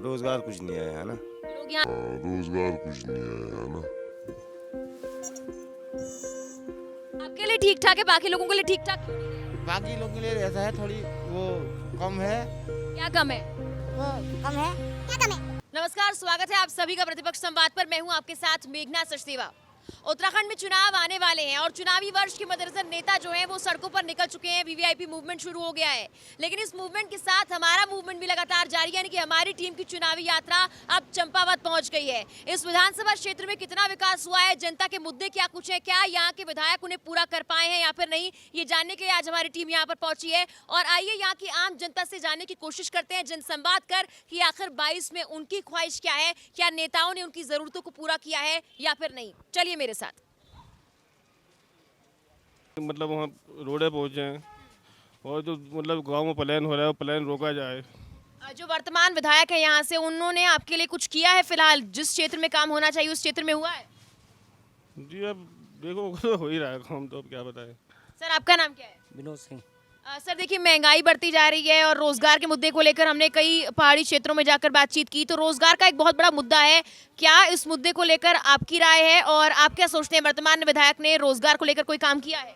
रोजगार कुछ नहीं आया है ना। लोग यहाँ रोजगार कुछ नहीं आया है ना। आपके लिए ठीक ठाक है, बाकी लोगों के लिए ठीक ठाक क्यों नहीं है? बाकी लोगों के लिए ऐसा है, थोड़ी वो कम है। क्या कम है? नमस्कार, स्वागत है आप सभी का प्रतिपक्ष संवाद पर। मैं हूं आपके साथ मेघना सचदेवा। उत्तराखंड में चुनाव आने वाले हैं और चुनावी वर्ष के मद्देनजर नेता जो हैं वो सड़कों पर निकल चुके हैं। वीवीआईपी मूवमेंट शुरू हो गया है, लेकिन इस मूवमेंट के साथ हमारा मूवमेंट भी लगातार जारी है, यानी कि हमारी टीम की चुनावी यात्रा अब चंपावत पहुंच गई है। इस विधानसभा क्षेत्र में कितना विकास हुआ है, जनता के मुद्दे क्या कुछ है, क्या यहाँ के विधायक उन्हें पूरा कर पाए हैं या फिर नहीं, ये जानने के लिए आज हमारी टीम यहाँ पर पहुंची है। और आइए यहाँ की आम जनता से जानने की कोशिश करते हैं जनसंवाद कर कि आखिर 22 में उनकी ख्वाहिश क्या है, क्या नेताओं ने उनकी जरूरतों को पूरा किया है या फिर नहीं। चलिए मेरे साथ। मतलब वहाँ रोडे पहुँचे हैं और जो मतलब गांव में प्लान हो रहा है वो प्लान रोका जाए। जो वर्तमान विधायक है यहाँ से, उन्होंने आपके लिए कुछ किया है? फिलहाल जिस क्षेत्र में काम होना चाहिए उस क्षेत्र में हुआ है? जी अब देखो तो हो ही रहा है काम, तो अब क्या बताएं। सर आपका नाम क्या है? विनोद सिंह। सर देखिए, महंगाई बढ़ती जा रही है और रोजगार के मुद्दे को लेकर हमने कई पहाड़ी क्षेत्रों में जाकर बातचीत की, तो रोजगार का एक बहुत बड़ा मुद्दा है। क्या इस मुद्दे को लेकर आपकी राय है और आप क्या सोचते हैं, वर्तमान विधायक ने रोजगार को लेकर कोई काम किया है?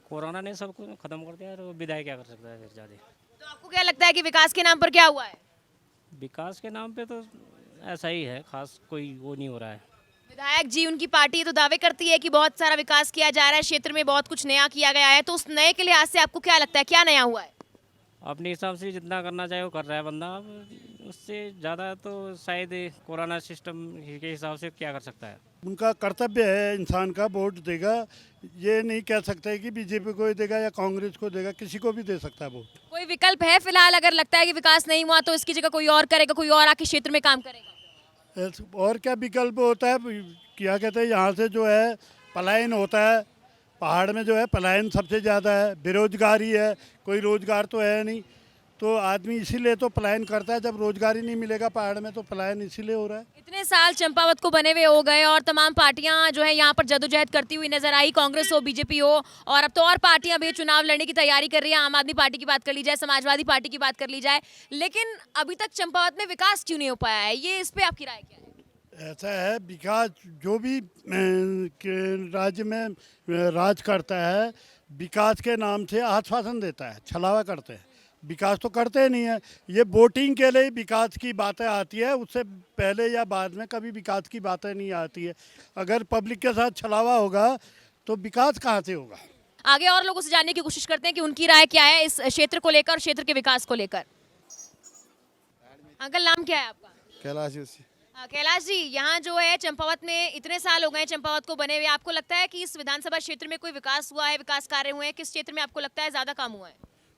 कोरोना ने सब कुछ खत्म कर दिया, तो विधायक क्या कर सकता है फिर ज़्यादा। तो आपको क्या लगता है कि विकास के नाम पर क्या हुआ है? विकास के नाम पे तो ऐसा ही है, खास कोई वो नहीं हो रहा है। विधायक जी, उनकी पार्टी तो दावे करती है कि बहुत सारा विकास किया जा रहा है, क्षेत्र में बहुत कुछ नया किया गया है, तो उस नए के लिहाज से आपको क्या लगता है, क्या नया हुआ है? अपने हिसाब से जितना करना चाहे वो कर रहा है बंदा, अब उससे ज़्यादा तो शायद कोरोना सिस्टम के हिसाब से क्या कर सकता है। उनका कर्तव्य है इंसान का, वोट देगा। ये नहीं कह सकते कि बीजेपी को ही देगा या कांग्रेस को देगा, किसी को भी दे सकता है वोट। कोई विकल्प है फिलहाल? अगर लगता है कि विकास नहीं हुआ तो इसकी जगह कोई और करेगा, कोई और आके क्षेत्र में काम करेगा? और क्या विकल्प होता है? क्या कहते हैं, यहाँ से जो है पलायन होता है, पहाड़ में जो है पलायन सबसे ज़्यादा है, बेरोजगारी है, कोई रोजगार तो है नहीं, तो आदमी इसीलिए तो पलायन करता है। जब रोजगार ही नहीं मिलेगा पहाड़ में तो पलायन इसीलिए हो रहा है। इतने साल चंपावत को बने हुए हो गए और तमाम पार्टियां जो है यहाँ पर जदोजहद करती हुई नजर आई, कांग्रेस हो, बीजेपी हो, और अब तो और पार्टियां भी चुनाव लड़ने की तैयारी कर रही है। आम आदमी पार्टी की बात कर ली जाए, समाजवादी पार्टी की बात कर ली जाए, लेकिन अभी तक चंपावत में विकास क्यों नहीं हो पाया है? ये इस पे आपकी राय क्या है? ऐसा है, विकास जो भी राज्य में राज करता है, विकास के नाम से आश्वासन देता है, छलावा करते हैं, विकास तो करते नहीं है। ये वोटिंग के लिए विकास की बातें आती है, उससे पहले या बाद में कभी विकास की बातें नहीं आती है। अगर पब्लिक के साथ छलावा होगा तो विकास कहाँ से होगा? आगे और लोगों से जानने की कोशिश करते हैं कि उनकी राय क्या है इस क्षेत्र को लेकर, क्षेत्र के विकास को लेकर। अंकल, नाम क्या है आपका? कैलाश जोशी। कैलाश जी, यहाँ जो है चंपावत में इतने साल हो गए हैं चंपावत को बने हुए, आपको लगता है कि इस विधानसभा क्षेत्र में कोई विकास हुआ है, विकास कार्य हुए हैं? किस क्षेत्र में आपको लगता है ज्यादा काम हुआ है?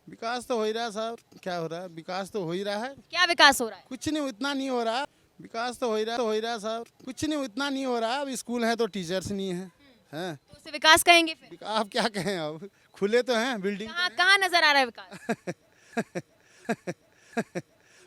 विकास तो हो ही रहा है सर, क्या हो रहा है? विकास तो हो ही रहा है। क्या विकास हो रहा है? कुछ नहीं, उतना नहीं हो रहा। विकास तो हो ही रहा है सर, कुछ नहीं, उतना नहीं हो रहा। अब स्कूल है तो टीचर्स नहीं है, हैं? तो उसे विकास कहेंगे फिर? आप क्या कहें, अब खुले तो हैं बिल्डिंग। कहाँ कहाँ नजर आ रहा है विकास?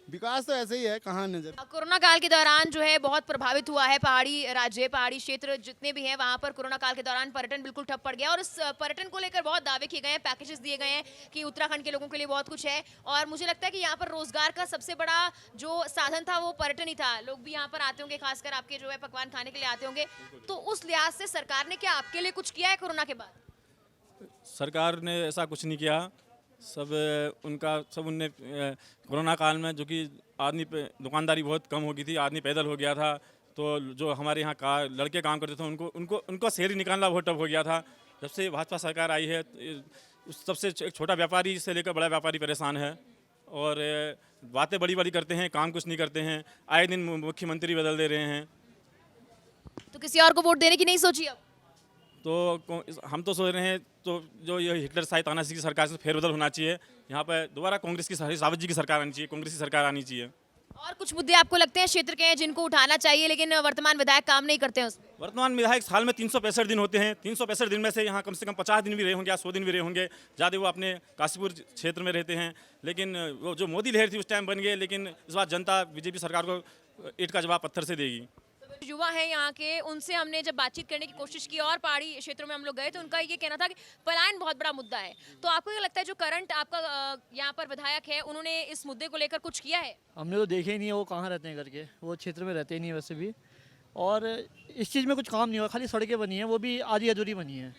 विकास तो ऐसे ही है, कहाँ नजर। कोरोना काल के दौरान जो है बहुत प्रभावित हुआ है पहाड़ी राज्य, पहाड़ी क्षेत्र जितने भी हैं वहाँ पर कोरोना काल के दौरान पर्यटन बिल्कुल ठप पड़ गया और इस पर्यटन को लेकर बहुत दावे किए गए हैं, पैकेजेस दिए गए हैं कि उत्तराखंड के लोगों के लिए बहुत कुछ है। और मुझे लगता है कि यहाँ पर रोजगार का सबसे बड़ा जो साधन था वो पर्यटन ही था। लोग भी यहाँ पर आते होंगे, खासकर आपके जो है पकवान खाने के लिए आते होंगे, तो उस लिहाज से सरकार ने क्या आपके लिए कुछ किया है कोरोना के बाद? सरकार ने ऐसा कुछ नहीं किया। उनने कोरोना काल में जो कि आदमी पे दुकानदारी बहुत कम हो गई थी, आदमी पैदल हो गया था, तो जो हमारे यहाँ का लड़के काम करते थे उनको शहरी निकालना बहुत टफ हो गया था। जब से भाजपा सरकार आई है उस सबसे एक छोटा व्यापारी से लेकर बड़ा व्यापारी परेशान है और बातें बड़ी बड़ी करते हैं, काम कुछ नहीं करते हैं, आए दिन मुख्यमंत्री बदल दे रहे हैं। तो किसी और को वोट देने की नहीं सोची अब? तो हम तो सोच रहे हैं तो जो ये हिटलर शाही तानाशाही की सरकार से फेरबदल होना चाहिए, यहाँ पर दोबारा कांग्रेस की सावत जी की सरकार आनी चाहिए, कांग्रेस की सरकार आनी चाहिए। और कुछ मुद्दे आपको लगते हैं क्षेत्र के हैं जिनको उठाना चाहिए लेकिन वर्तमान विधायक काम नहीं करते हैं उसमें? वर्तमान विधायक साल में 365 दिन होते हैं, 365 दिन में से यहाँ कम से कम 50 दिन भी रहे होंगे या 100 दिन भी रहे होंगे, ज़्यादा वो अपने काशीपुर क्षेत्र में रहते हैं। लेकिन वो जो मोदी लहर थी उस टाइम बन गए, लेकिन इस बार जनता बीजेपी सरकार को ईंट का जवाब पत्थर से देगी। युवा हैं यहाँ के, उनसे हमने जब बातचीत करने की कोशिश की और पहाड़ी क्षेत्रों में हम लोग गए तो उनका ये कहना था कि पलायन बहुत बड़ा मुद्दा है। तो आपको क्या लगता है जो करंट आपका यहाँ पर विधायक है, उन्होंने इस मुद्दे को लेकर कुछ किया है? हमने तो देखे ही नहीं है वो कहाँ रहते हैं करके, वो क्षेत्र में रहते ही नहीं है वैसे भी। और इस चीज़ में कुछ काम नहीं हुआ, खाली सड़कें बनी हैं, वो भी आधी अधूरी बनी है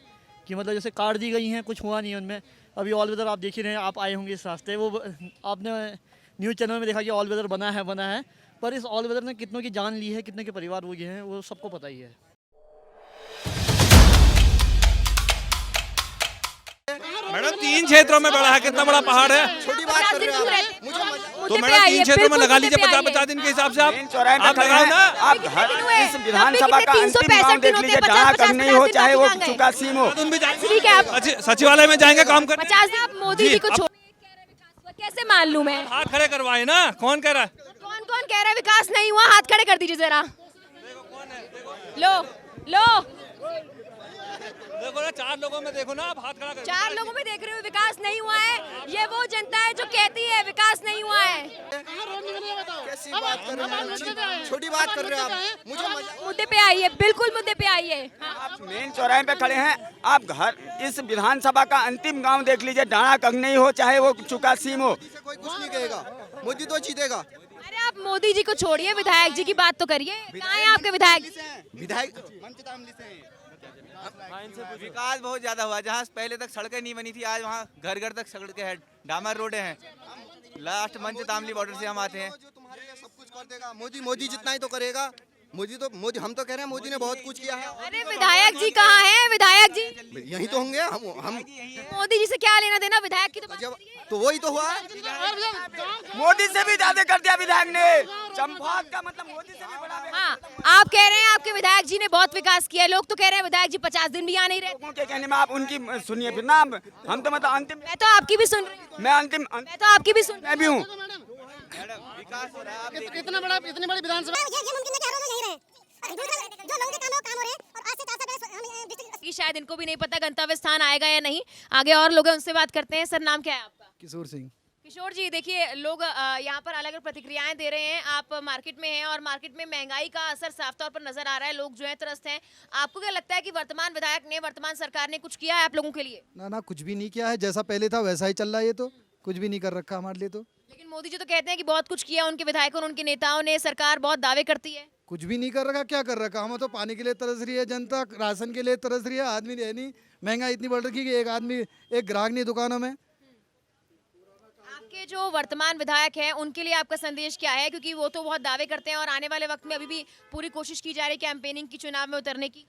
कि मतलब जैसे काट दी गई हैं, कुछ हुआ नहीं है उनमें। अभी ऑल वेदर आप देख ही रहे हैं, आप आए होंगे इस रास्ते, वो आपने न्यूज़ चैनल में देखा कि ऑल वेदर बना है, पर इस ऑल वेदर ने कितनों की जान ली है, कितने के परिवार वो गए हैं, वो सबको पता ही है। मैडम 3 क्षेत्रों में बड़ा है, कितना बड़ा पहाड़ है। छोटी बात कर रहे हैं तो मैडम 3 क्षेत्रों में लगा लीजिए 50-50 दिन के हिसाब से। आप लगाओ ना। आप इस विधानसभा का अंतिम गांव देख लीजिए, जहाँ कहीं नहीं हो, चाहे वो चुका सीम हो। सचिवालय में जाएंगे काम करने। 50 दिन आप मोदी जी को छोड़, कैसे मान लूं मैं? हाथ खड़े करवाए ना, कौन कह रहा है? कौन कह रहा है विकास नहीं हुआ? हाथ खड़े कर दीजिए जरा। लो देखो ना, 4 लोगों में देखो ना, आप हाथ खड़ा कर। 4 लोगों में देख रहे हो विकास नहीं हुआ है। ये वो जनता है जो कहती है विकास नहीं हुआ है। कैसी बात कर रहे हैं, छोटी बात कर रहे हैं आप। मुझे मुद्दे पे आइए, बिल्कुल मुद्दे पे आइए। आप मेन चौराहे पे खड़े हैं, आप घर इस विधानसभा का अंतिम गांव देख लीजिए, डाणा कहीं नहीं हो, चाहे वो चुका सीम हो। कोई कुछ नहीं कहेगा, मोदी तो जीतेगा। अरे आप मोदी जी को छोड़िए, विधायक जी की बात तो करिए। कहाँ है आपके विधायक? विकास बहुत ज्यादा हुआ, जहाँ पहले तक सड़कें नहीं बनी थी, आज वहाँ घर घर तक सड़कें हैं, डामर रोडे हैं। लास्ट मंच तामली बॉर्डर से हम आते हैं। जो तुम्हारे लिए सब कुछ कर देगा मोदी जितना ही तो करेगा। मोदी हम तो कह रहे हैं मोदी ने बहुत कुछ किया है। अरे विधायक जी कहाँ हैं? विधायक जी यही तो होंगे हम मोदी जी से क्या लेना देना? विधायक की तो बात जब करिए। तो वही तो हुआ, मोदी से भी ज्यादा कर दिया विधायक ने। चंपावत का मतलब मोदी से भी बड़ा। हाँ, आप कह रहे हैं आपके विधायक जी ने बहुत विकास किया है, लोग तो कह रहे हैं विधायक जी 50 दिन भी आ नहीं रहे। लोगों के कहने में आप उनकी सुनिए फिर ना, हम तो मतलब अंतिम। मैं तो आपकी भी सुन रही हूँ। मैं तो आपकी भी सुन मैं भी हूँ। विकास हो रहा है। इतनी बड़ी विधानसभा कि शायद इनको भी नहीं पता गंतव्य स्थान आएगा या नहीं। आगे और लोग हैं, उनसे बात करते हैं। सर नाम क्या है आपका? किशोर सिंह। किशोर जी, देखिए लोग यहाँ पर अलग अलग प्रतिक्रियाएं दे रहे हैं। आप मार्केट में हैं और मार्केट में महंगाई का असर साफ तौर पर नजर आ रहा है, लोग जो है त्रस्त हैं। आपको क्या लगता है कि वर्तमान विधायक ने, वर्तमान सरकार ने कुछ किया है आप लोगों के लिए? ना कुछ भी नहीं किया है, जैसा पहले था वैसा ही चल रहा है। ये तो कुछ भी नहीं कर रखा हमारे लिए तो। लेकिन मोदी जी तो कहते हैं कि बहुत कुछ किया उनके विधायकों और उनके नेताओं ने, सरकार बहुत दावे करती है। कुछ भी नहीं कर रखा, क्या कर रखा? हम तो पानी के लिए तरस रही है जनता, राशन के लिए तरस रही है, आदमी है नहीं। महंगाई इतनी बढ़ रखी कि एक ग्राहक नहीं दुकानों में। आपके जो वर्तमान विधायक हैं उनके लिए आपका संदेश क्या है? क्योंकि वो तो बहुत दावे करते हैं और आने वाले वक्त में अभी भी पूरी कोशिश की जा रही है कैंपेनिंग की, चुनाव में उतरने की।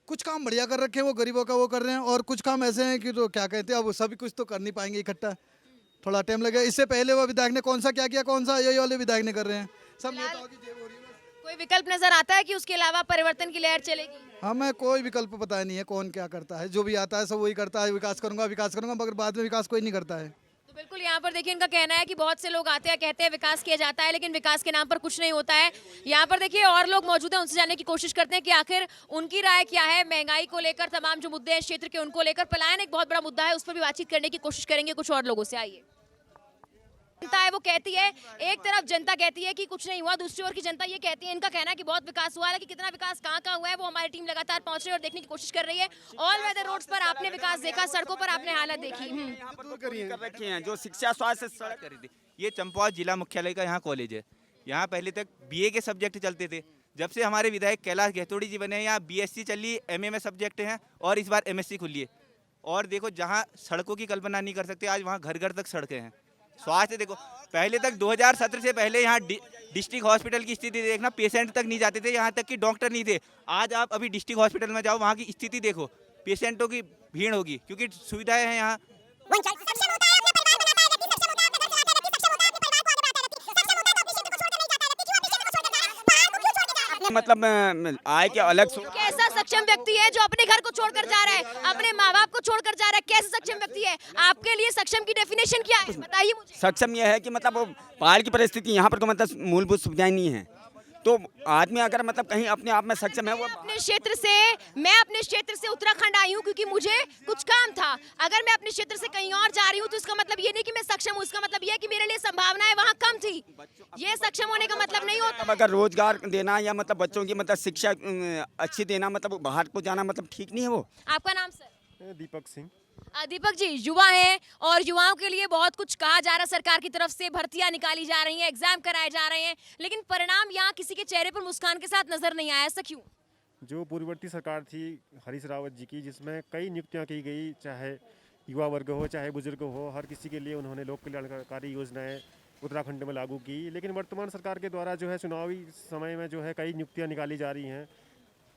कुछ काम बढ़िया कर रखे हैं, वो गरीबों का वो कर रहे हैं, और कुछ काम ऐसे हैं कि तो क्या कहते हैं, अब सभी कुछ तो कर नहीं पाएंगे इकट्ठा, थोड़ा टाइम लगेगा। इससे पहले वो विधायक ने कौन सा क्या किया, कौन सा यही वाले विधायक ने कर रहे हैं। सब नेताओं की जेब हो रही है। कोई विकल्प नजर आता है कि उसके अलावा परिवर्तन की लहर चलेगी? हमें कोई विकल्प पता नहीं है, कौन क्या करता है। जो भी आता है सब वही करता है, विकास करूंगा, मगर बाद में विकास कोई नहीं करता है। तो बिल्कुल यहाँ पर देखिए इनका कहना है कि बहुत से लोग आते हैं, कहते हैं विकास किया जाता है, लेकिन विकास के नाम पर कुछ नहीं होता है। यहाँ पर देखिए और लोग मौजूद हैं, उनसे जानने की कोशिश करते हैं कि आखिर उनकी राय क्या है महंगाई को लेकर, तमाम जो मुद्दे हैं क्षेत्र के उनको लेकर। पलायन एक बहुत बड़ा मुद्दा है, उस पर भी बातचीत करने की कोशिश करेंगे कुछ और लोगों से। आइए। जनता है वो कहती है, एक तरफ जनता कहती है कि कुछ नहीं हुआ, दूसरी ओर की जनता ये कहती है, इनका कहना है कि बहुत विकास हुआ है। कि कितना विकास कहाँ हुआ है वो हमारी टीम लगातार पहुंच रही है और देखने की कोशिश कर रही है। ऑल वेदर रोड्स पर आपने विकास देखा, सड़कों पर आपने हालत देखी। कर रखे हैं जो शिक्षा स्वास्थ्य सड़क करी थी। ये चंपावत जिला मुख्यालय का यहाँ कॉलेज है। यहाँ पहले तक बीए के सब्जेक्ट चलते थे। जब से हमारे विधायक कैलाश गहतोड़ी जी बने हैं, यहाँ बीएससी चली, एमए में सब्जेक्ट हैं और इस बार एमएससी खुली है। और देखो जहाँ सड़कों की कल्पना नहीं कर सकते, आज वहाँ घर घर तक सड़कें हैं। स्वास्थ्य देखो, पहले तक 2017 से पहले यहाँ डिस्ट्रिक्ट हॉस्पिटल की स्थिति देखना, पेशेंट तक नहीं जाते थे, यहाँ तक कि डॉक्टर नहीं थे। आज आप अभी डिस्ट्रिक्ट हॉस्पिटल में जाओ, वहाँ की स्थिति देखो, पेशेंटों की भीड़ होगी क्योंकि सुविधाएं हैं यहाँ। मतलब आय के अलग कैसा सक्षम व्यक्ति है जो अपने घर को छोड़कर जा रहा है, अपने माँ बाप को छोड़कर जा रहा है? कैसे सक्षम व्यक्ति है? आपके लिए सक्षम की डेफिनेशन क्या है, बताइए मुझे। सक्षम यह है कि मतलब वो पहाड़ की परिस्थिति, यहाँ पर तो मतलब मूलभूत सुविधाएं नहीं है, तो आदमी अगर मतलब कहीं अपने आप में सक्षम है वो मैं अपने क्षेत्र से उत्तराखंड आई हूँ क्योंकि मुझे कुछ काम था। अगर मैं अपने क्षेत्र से कहीं और जा रही हूँ तो इसका मतलब ये नहीं कि मैं सक्षम हूँ, इसका मतलब ये है कि मेरे लिए संभावनाएं वहाँ कम थी। ये सक्षम होने का मतलब नहीं होता। अब अगर रोजगार देना या मतलब बच्चों की मतलब शिक्षा अच्छी देना मतलब बाहर को जाना मतलब ठीक नहीं है वो। आपका नाम सर? दीपक सिंह। दीपक जी, युवा हैं और युवाओं के लिए बहुत कुछ कहा जा रहा है, सरकार की तरफ से भर्तियां निकाली जा रही हैं, एग्जाम कराए जा रहे हैं, लेकिन परिणाम यहाँ किसी के चेहरे पर मुस्कान के साथ नजर नहीं आया। ऐसा क्यों? जो पूर्ववर्ती सरकार थी हरीश रावत जी की, जिसमें कई नियुक्तियां की गई, चाहे युवा वर्ग हो चाहे बुजुर्ग हो, हर किसी के लिए उन्होंने लोक कल्याणकारी योजनाएं उत्तराखंड में लागू की। लेकिन वर्तमान सरकार के द्वारा जो है चुनावी समय में जो है कई नियुक्तियां निकाली जा रही हैं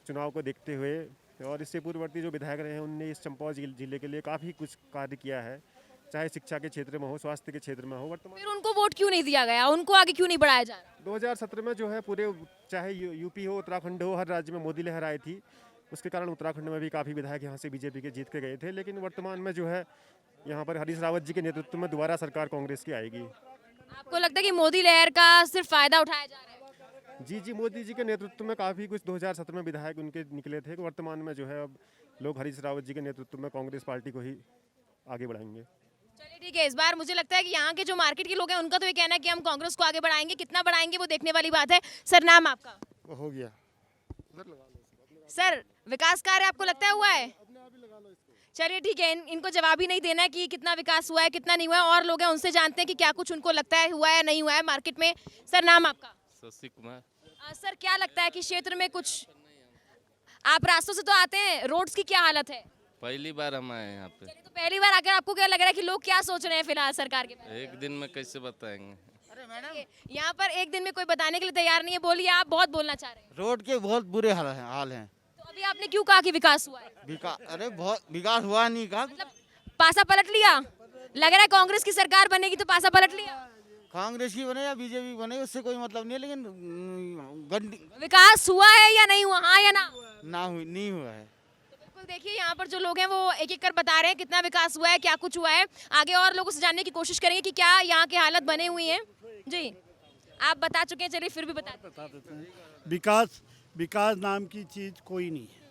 चुनाव को देखते हुए। और इससे पूर्ववर्ती जो विधायक रहे हैं उनने इस चंपावत जिले के लिए काफ़ी कुछ कार्य किया है, चाहे शिक्षा के क्षेत्र में हो, स्वास्थ्य के क्षेत्र में हो। वर्तमान फिर उनको वोट क्यों नहीं दिया गया, उनको आगे क्यों नहीं बढ़ाया जा रहा? 2017 में जो है पूरे चाहे यूपी हो उत्तराखंड हो, हर राज्य में मोदी लहर आई थी, उसके कारण उत्तराखंड में भी काफ़ी विधायक यहाँ से बीजेपी के जीत के गए थे। लेकिन वर्तमान में जो है यहाँ पर हरीश रावत जी के नेतृत्व में दोबारा सरकार कांग्रेस की आएगी। आपको लगता है कि मोदी लहर का सिर्फ फायदा उठाया जा रहा है? जी, मोदी जी के नेतृत्व में काफ़ी कुछ 2017 में विधायक उनके निकले थे। वर्तमान में जो है अब लोग हरीश रावत जी के नेतृत्व में कांग्रेस पार्टी को ही आगे बढ़ाएंगे। चलिए ठीक है, इस बार मुझे लगता है कि यहाँ के जो मार्केट के लोग हैं उनका तो ये कहना है कि हम कांग्रेस को आगे बढ़ाएंगे, कितना बढ़ाएंगे वो देखने वाली बात है। सर, नाम आपका? हो गया। सर, विकास कार्य आपको लगता है हुआ है? चलिए ठीक है, इनको जवाब ही नहीं देना है कि कितना विकास हुआ है कितना नहीं हुआ है, और लोग हैं उनसे जानते हैं कि क्या कुछ उनको लगता है हुआ है नहीं हुआ है मार्केट में। सर, नाम आपका? शशि कुमार। सर, क्या लगता है कि क्षेत्र में कुछ, आप रास्तों से तो आते हैं, रोड्स की क्या हालत है? पहली बार हम आए यहाँ पे। तो पहली बार आकर आपको क्या लग रहा है कि लोग क्या सोच रहे हैं फिलहाल सरकार के बारे में? एक दिन में कैसे बताएंगे। यहाँ पर एक दिन में कोई बताने के लिए तैयार नहीं है। बोलिए, आप बहुत बोलना चाह रहे हैं। रोड के बहुत बुरे हाल हैं। तो अभी आपने क्यों कहा कि विकास हुआ है? अरे बहुत विकास हुआ नहीं कहा। मतलब पासा पलट लिया? लग रहा है कांग्रेस की सरकार बनेगी तो पासा पलट लिया? कांग्रेस की बने या बीजेपी बने उससे कोई मतलब नहीं है, लेकिन विकास हुआ है या नहीं हुआ, हाँ या ना? नहीं हुआ है। तो बिल्कुल देखिए, यहाँ पर जो लोग हैं वो एक एक कर बता रहे हैं कितना विकास हुआ है, क्या कुछ हुआ है। आगे और लोगों से जानने की कोशिश करेंगे कि क्या यहाँ की हालत बने हुई है। जी, आप बता चुके हैं, चलिए फिर भी बता देते हैं। विकास नाम की चीज़ कोई नहीं है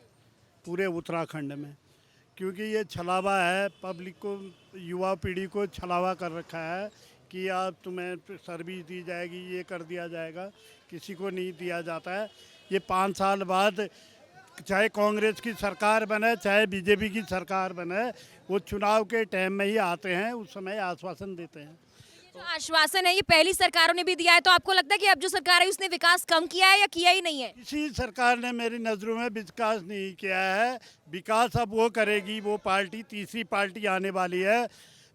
पूरे उत्तराखंड में, क्योंकि ये छलावा है, पब्लिक को, युवा पीढ़ी को छलावा कर रखा है कि आप तुम्हें सर्विस दी जाएगी, ये कर दिया जाएगा, किसी को नहीं दिया जाता है। ये 5 साल बाद चाहे कांग्रेस की सरकार बने चाहे बीजेपी की सरकार बने, वो चुनाव के टाइम में ही आते हैं, उस समय आश्वासन देते हैं। जो आश्वासन है ये पहली सरकारों ने भी दिया है, तो आपको लगता है कि अब जो सरकार है उसने विकास कम किया है या किया ही नहीं है? किसी सरकार ने मेरी नज़रों में विकास नहीं किया है। विकास अब वो करेगी, वो पार्टी, तीसरी पार्टी आने वाली है,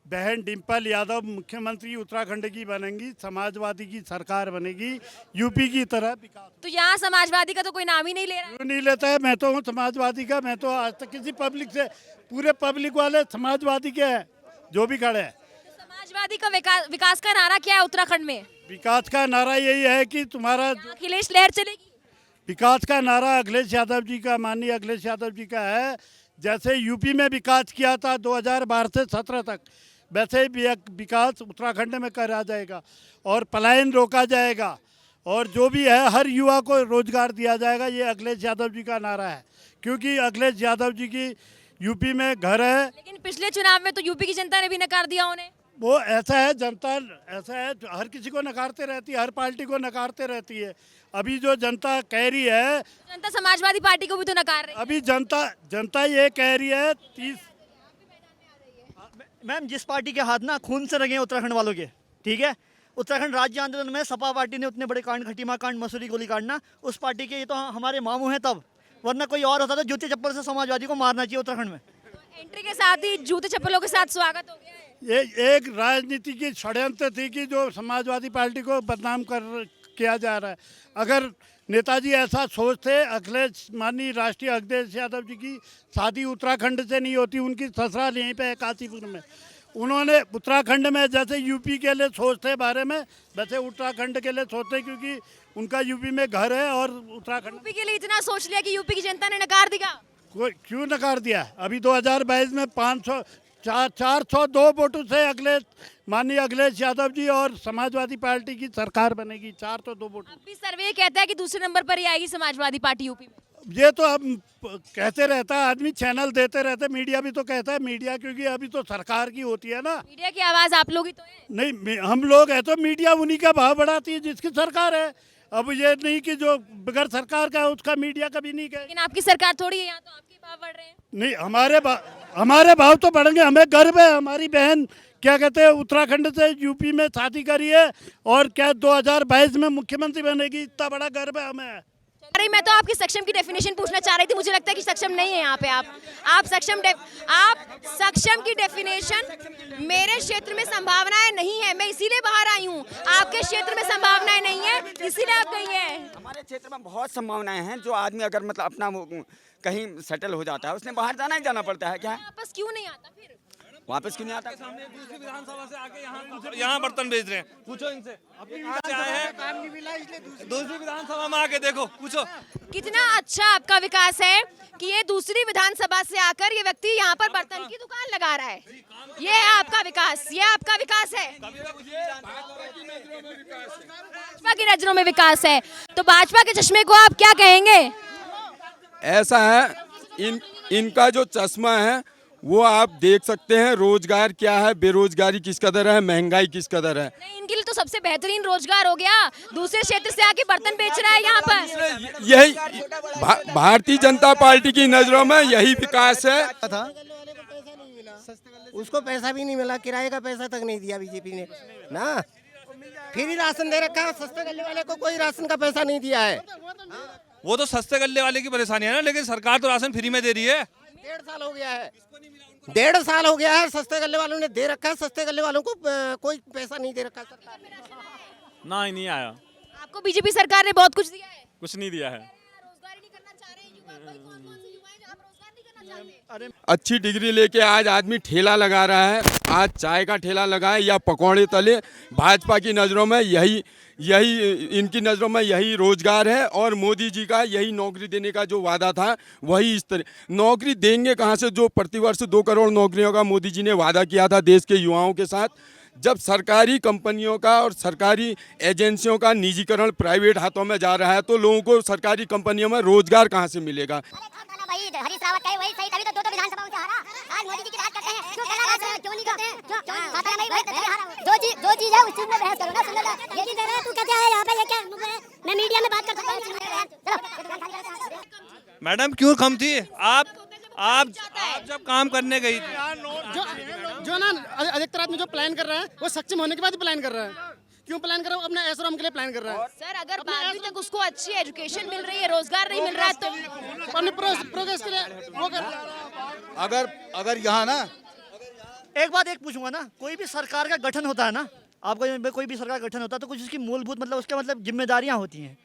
बहन डिम्पल यादव मुख्यमंत्री उत्तराखंड की बनेंगी, समाजवादी की सरकार बनेगी यूपी की तरह। विकास तो यहाँ समाजवादी का तो कोई नाम ही नहीं ले रहा है। क्यों नहीं लेता है? मैं तो हूँ समाजवादी का। मैं तो आज तक किसी पब्लिक से, पूरे पब्लिक वाले समाजवादी के हैं जो भी खड़े हैं। समाजवादी का विकास का नारा क्या है उत्तराखंड में? विकास का नारा यही है कि तुम्हारा अखिलेश लहर चलेगी। विकास का नारा अखिलेश यादव जी का, माननीय अखिलेश यादव जी का है। जैसे यूपी में विकास किया था 2012 से 17 तक, वैसे ही विकास उत्तराखंड में करा जाएगा और पलायन रोका जाएगा, और जो भी है हर युवा को रोजगार दिया जाएगा। ये अखिलेश यादव जी का नारा है, क्योंकि अखिलेश यादव जी की यूपी में घर है। लेकिन पिछले चुनाव में तो यूपी की जनता ने भी नकार दिया उन्हें। वो ऐसा है, जनता ऐसा है, हर किसी को नकारते रहती है, हर पार्टी को नकारते रहती है। अभी जो जनता कह रही है, जनता समाजवादी पार्टी को भी तो नकार रही है। अभी जनता ये कह रही है 30। मैम, जिस पार्टी के हाथ ना खून से रंगे उत्तराखंड वालों के, ठीक है, उत्तराखंड राज्य आंदोलन में सपा पार्टी ने उतने बड़े कांड, खटीमा कांड, मसूरी गोली कांडना, उस पार्टी के ये तो हमारे मामू हैं तब, वरना कोई और होता तो जूते चप्पल से समाजवादी को मारना चाहिए उत्तराखंड में। एंट्री के साथ ही जूते चप्पलों के साथ स्वागत हो गया है। ये एक राजनीति की षड्यंत्र थी कि जो समाजवादी पार्टी को बदनाम किया जा रहा है। अगर नेताजी ऐसा सोचते, अखिलेश, माननीय राष्ट्रीय अध्यक्ष यादव जी की शादी उत्तराखंड से नहीं होती, उनकी ससुराल यहीं पे है काशीपुर में। उन्होंने उत्तराखंड में जैसे यूपी के लिए सोचते बारे में, वैसे उत्तराखंड के लिए सोचते, क्योंकि उनका यूपी में घर है। और उत्तराखंड यूपी के लिए इतना सोच लिया कि यूपी की जनता ने नकार दिया। कोई क्यों नकार दिया? अभी 2022 में 402 वोटों से माननीय अखिलेश यादव जी और समाजवादी पार्टी की सरकार बनेगी। 402 वोटों। अब भी सर्वे कहता है कि दूसरे नंबर पर ही आएगी समाजवादी पार्टी यूपी में। ये तो अब कहते रहता है आदमी, चैनल देते रहते, मीडिया भी तो कहता है, मीडिया क्योंकि अभी तो सरकार की होती है ना। मीडिया की आवाज आप लोग ही तो है। नहीं, हम लोग है तो मीडिया उन्हीं का भाव बढ़ाती है जिसकी सरकार है। अब ये नहीं कि जो बगैर सरकार का है उसका मीडिया कभी नहीं कहे। लेकिन आपकी सरकार थोड़ी है, यहाँ तो आपके भाव बढ़ रहे हैं। नहीं, हमारे भाव तो बढ़ेंगे। हमें गर्व है, हमारी बहन क्या कहते हैं उत्तराखंड से यूपी में शादी करी है और क्या 2022 में मुख्यमंत्री बनेगी। इतना बड़ा गर्व है हमें। अरे मैं तो आपकी सक्षम की डेफिनेशन पूछना चाह रही थी। मुझे लगता है कि सक्षम नहीं है यहाँ पे आप सक्षम की डेफिनेशन। मेरे क्षेत्र में संभावनाएं नहीं है, मैं इसीलिए बाहर आई हूँ। आपके क्षेत्र में संभावनाएं नहीं है, इसीलिए आप गई हैं। हमारे क्षेत्र में बहुत संभावनाएं हैं। जो आदमी अगर मतलब अपना कहीं सेटल हो जाता है, उसने बाहर जाना ही जाना पड़ता है। क्या वापस क्यों नहीं आता फिर? वापस क्यों नहीं आता? दूसरी विधानसभा से आके यहाँ बर्तन बेच रहे हैं, पूछो इनसे कहाँ से आए हैं। दूसरी विधानसभा में आके देखो, पूछो। कितना अच्छा आपका विकास है कि ये दूसरी विधानसभा से आकर ये व्यक्ति यहाँ पर बर्तन की दुकान लगा रहा है। ये है आपका विकास, ये आपका विकास है। भाजपा की नजरों में विकास है, तो भाजपा के चश्मे को आप क्या कहेंगे? ऐसा है, इनका जो चश्मा है वो आप देख सकते हैं। रोजगार क्या है, बेरोजगारी किस कदर है, महंगाई किस कदर है। नहीं, इनके लिए तो सबसे बेहतरीन रोजगार हो गया। दूसरे क्षेत्र से आके बर्तन बेच रहा है यहाँ पर। यही भारतीय जनता पार्टी की नजरों में यही विकास है। उसको पैसा भी नहीं मिला, किराए का पैसा तक नहीं दिया बीजेपी ने ना। फ्री राशन दे रखा है, सस्ते गले वाले को कोई राशन का पैसा नहीं दिया है। वो तो सस्ते गले वाले की परेशानी है ना, लेकिन सरकार तो राशन फ्री में दे रही है। 1.5 साल हो गया है, 1.5 साल हो गया है। सस्ते गले वालों ने दे रखा है, सस्ते गले वालों को कोई पैसा नहीं दे रखा सरकार ने। ना ही नहीं आया। आपको बीजेपी सरकार ने बहुत कुछ दिया है। कुछ नहीं दिया है। रोजगार ही नहीं करना चाह रहे युवा। भाई कौन-कौन से युवा हैं जो आप रोजगार नहीं करना चाहते? अच्छी डिग्री लेके आज आदमी ठेला लगा रहा है, आज चाय का ठेला लगाए या पकौड़े तले। भाजपा की नज़रों में यही इनकी नज़रों में यही रोजगार है। और मोदी जी का यही नौकरी देने का जो वादा था वही इस तरह नौकरी देंगे कहाँ से, जो प्रतिवर्ष 2 करोड़ नौकरियों का मोदी जी ने वादा किया था देश के युवाओं के साथ। जब सरकारी कंपनियों का और सरकारी एजेंसियों का निजीकरण प्राइवेट हाथों में जा रहा है तो लोगों को सरकारी कंपनियों में रोजगार कहाँ से मिलेगा? हरीश रावत का वही सही, तभी तो 2 विधानसभाओं से हारा। आज मोदी जी की राज करते हैं, क्यों नहीं करते हैं? जो चीज है उस चीज में बहस करो ना। सुन ले, ये चीज है तू क्या है यहाँ पे, ये क्या मैं मीडिया में बात कर सकता हूँ। मैडम क्यों कम थी? आप जब काम करने गई थी, जो ना अधिकतर आदमी जो प्लान कर रहा है वो सक्षम होने के बाद ही प्लान कर रहा है। क्यों प्लान कर रहा है? अपने ऐशोराम के लिए प्लान कर रहा है। सर, अगर 12वीं तक उसको अच्छी एजुकेशन मिल रही है, रोजगार नहीं मिल रहा है तो अपने प्रोग्रेस के लिए वो कर रहा है। अगर यहाँ ना एक पूछूंगा ना, कोई भी सरकार का गठन होता है ना, आपका कोई भी सरकार का गठन होता है तो कुछ उसकी मूलभूत मतलब उसके मतलब जिम्मेदारियां होती हैं।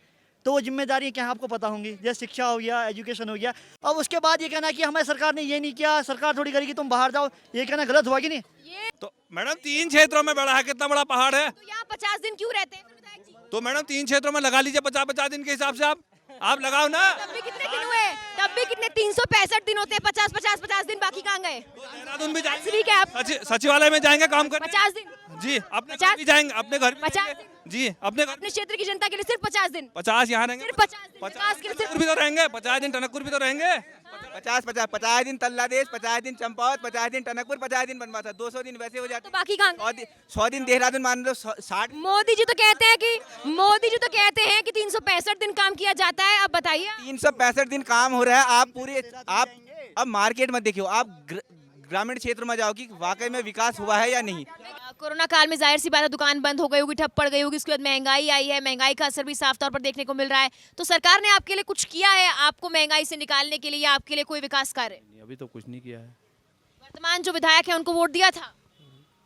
तो वो जिम्मेदारियां क्या है आपको पता होंगी, जैसे शिक्षा हो गया, एजुकेशन हो गया। अब उसके बाद ये कहना कि हमारी सरकार ने ये नहीं किया, सरकार थोड़ी करेगी तुम बाहर जाओ, ये कहना गलत हुआ कि नहीं? तो मैडम 3 क्षेत्रों में बड़ा है, कितना बड़ा पहाड़ है? तो यहाँ 50 दिन क्यों रहते हैं विधायक जी? तो मैडम 3 क्षेत्रों में लगा लीजिए 50-50 दिन के हिसाब से आप लगाओ ना। तब भी कितने दिन हुए? तब भी कितने 365 दिन होते हैं। 50 दिन बाकी कहाँ गए? देहरादून भी जाएंगे, ठीक है आप सचिवालय में जाएंगे काम करने। 50 दिन जी, अपने घर भी जाएंगे, अपने घर 50 दिन जी, अपने अपने क्षेत्र की जनता के लिए सिर्फ 50 दिन। 50 यहाँ रहेंगे, सिर्फ 50 दिन विकास के लिए सिर्फ भी तो रहेंगे, 50 दिन टनकपुर भी तो रहेंगे। 50 दिन तल्लादेश, 50 दिन चंपावत, 50 दिन टनकपुर, 50 दिन बनवा था, 200 दिन वैसे हो जाते। तो बाकी कहाँ? 100 दिन देहरादून मान लो, 60। मोदी जी तो कहते हैं कि 365 दिन काम किया जाता है। अब बताइए, 365 दिन काम हो रहा है। आप अब मार्केट में देखियो, आप ग्रामीण क्षेत्र में जाओ कि वाकई में विकास हुआ है या नहीं। कोरोना काल में जाहिर सी बात है दुकान बंद हो गई होगी, ठप पड़ गई होगी। उसके बाद महंगाई आई है, महंगाई का असर भी साफ तौर पर देखने को मिल रहा है। तो सरकार ने आपके लिए कुछ किया है आपको महंगाई से निकालने के लिए, या आपके लिए कोई विकास कार्य? अभी तो कुछ नहीं किया है। वर्तमान जो विधायक है उनको वोट दिया था?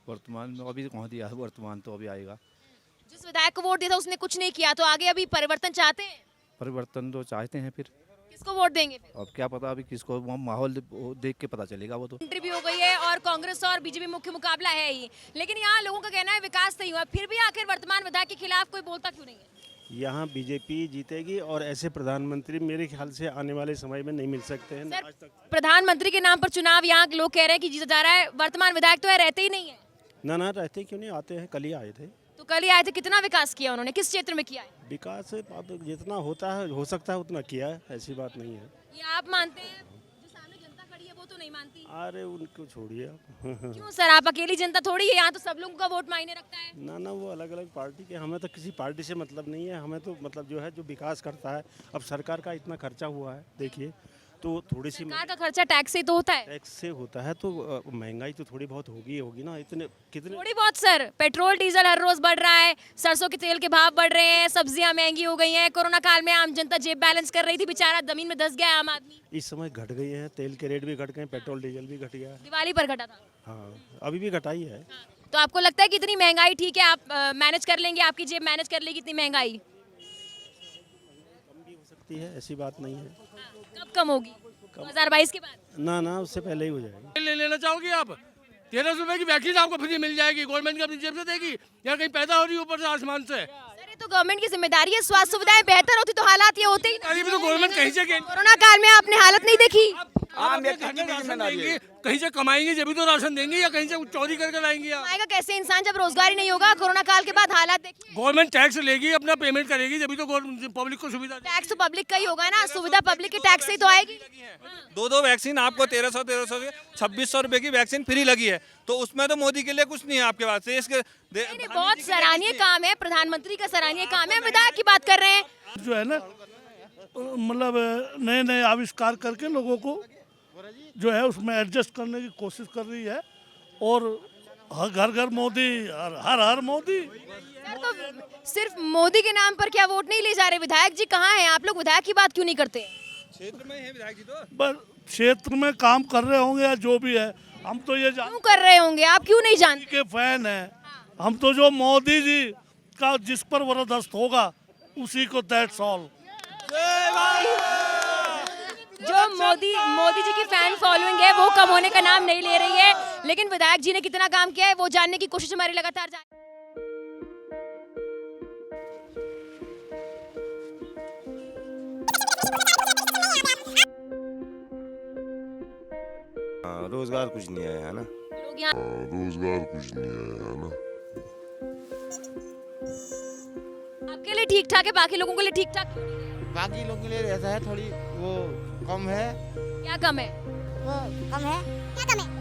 वर्तमान में अभी कहाँ दिया है, वर्तमान तो अभी आएगा। जिस विधायक को वोट दिया था उसने कुछ नहीं किया, तो आगे अभी परिवर्तन चाहते हैं? परिवर्तन तो चाहते हैं, फिर किसको वोट देंगे फिर? अब क्या पता, अभी किसको, वहाँ माहौल देख के पता चलेगा। वो तो एंट्री भी हो गई है और कांग्रेस और बीजेपी मुख्य मुकाबला है ही, लेकिन यहाँ लोगों का कहना है विकास नहीं हुआ। फिर भी आखिर वर्तमान विधायक के खिलाफ कोई बोलता क्यों नहीं है? यहाँ बीजेपी जीतेगी और ऐसे प्रधानमंत्री मेरे ख्याल से आने वाले समय में नहीं मिल सकते हैं। सर, आज तक प्रधानमंत्री के नाम पर चुनाव यहाँ के लोग कह रहे हैं कि जीता जा रहा है, वर्तमान विधायक तो है रहते ही नहीं है। ना रहते क्यों नहीं, आते हैं, कल ही आए थे। तो कल ही आए थे, कितना विकास किया उन्होंने, किस क्षेत्र में किया है? विकास अब जितना होता है हो सकता है उतना किया है, ऐसी बात नहीं है। ये आप मानते हैं, जो सामने जनता खड़ी है वो तो नहीं मानती? अरे उनको छोड़िए आप। क्यों सर, आप अकेली जनता थोड़ी है, यहाँ तो सब लोगों का वोट मायने रखता है। ना वो अलग अलग पार्टी के, हमें तो किसी पार्टी से मतलब नहीं है। हमें तो मतलब जो है जो विकास करता है। अब सरकार का इतना खर्चा हुआ है देखिए, तो थोड़ी सी सरकार का खर्चा टैक्स से तो होता है। टैक्स से होता है तो महंगाई तो थोड़ी बहुत होगी ना। इतने कितने थोड़ी बहुत सर, पेट्रोल डीजल हर रोज बढ़ रहा है, सरसों के तेल के भाव बढ़ रहे हैं, सब्जियां महंगी हो गई हैं। कोरोना काल में आम जनता जेब बैलेंस कर रही थी, बेचारा जमीन में धंस गया आम आदमी। इस समय घट गए हैं, तेल के रेट भी घट गए, पेट्रोल डीजल भी घट गया है। दिवाली पर घटा था। हाँ, अभी भी घटाई है। तो आपको लगता है कि इतनी महंगाई ठीक है, आप मैनेज कर लेंगे, आपकी जेब मैनेज कर लेगी इतनी महंगाई? कम भी हो सकती है, ऐसी बात नहीं है। कब कम होगी? 2022 के बाद? ना उससे पहले ही हो जाएगी। ले लेना चाहोगी आप? 1300 रुपए की वैक्सीन आपको फ्री मिल जाएगी, गवर्नमेंट की अपनी जेब से देगी या कहीं पैदा हो रही है ऊपर से आसमान से? सर, ये तो गवर्नमेंट की जिम्मेदारी है, स्वास्थ्य सुविधाएं बेहतर होती तो हालात ये होते ही नहीं। अभी तो गवर्नमेंट कहीं से कोरोना काल में आपने हालत नहीं देखी? आम व्यक्ति घर की में भी राशन जिम्मेदारी है। देंगे, कहीं से कमाएंगे जब भी तो राशन देंगे या कहीं से चोरी करके लाएंगे आप? आएगा कैसे इंसान जब रोजगार ही नहीं होगा? कोरोना काल के बाद हालात देखिए। गवर्नमेंट टैक्स लेगी, अपना पेमेंट करेगी जब भी तो पब्लिक को सुविधा देगी। टैक्स तो पब्लिक का ही होगा ना, सुविधा पब्लिक के टैक्स से ही तो आएगी। दो वैक्सीन आपको 1300 के 2600 रुपए की वैक्सीन फ्री लगी है, तो उसमें तो मोदी के लिए कुछ नहीं है आपके पास से। इसके नहीं, बहुत सराहनीय काम है, प्रधानमंत्री का सराहनीय काम है। विधायक की बात कर रहे हैं, जो है ना मतलब नए आविष्कार करके लोगों को जो है उसमें एडजस्ट करने की कोशिश कर रही है। और घर घर मोदी, हर मोदी। सर, तो सिर्फ मोदी के नाम पर क्या वोट नहीं ले जा रहे? विधायक जी कहाँ हैं आप लोग? विधायक की बात क्यों नहीं करते? क्षेत्र में है विधायक जी तो। बस क्षेत्र में काम कर रहे होंगे या जो भी है, हम तो ये क्यों कर रहे होंगे, आप क्यों नहीं जानते? के फैन हैं हम तो। जो मोदी जी का जिस पर वरदस्त होगा उसी को दैट्स ऑल। जो मोदी जी की फैन फॉलोइंग है वो कम होने का नाम नहीं ले रही है, लेकिन विधायक जी ने कितना काम किया है वो जानने की कोशिश हमारी लगातार जारी। रोजगार कुछ नहीं आया है ना। लोग यहाँ रोजगार कुछ नहीं आया है ना। आपके लिए ठीक ठाक है, बाकी लोगों के लिए ठीक ठाक क्यों नहीं है? बाकी लोगों के लिए ऐसा है, थोड़ी वो कम है। क्या कम है? वो कम है, क्या कम है?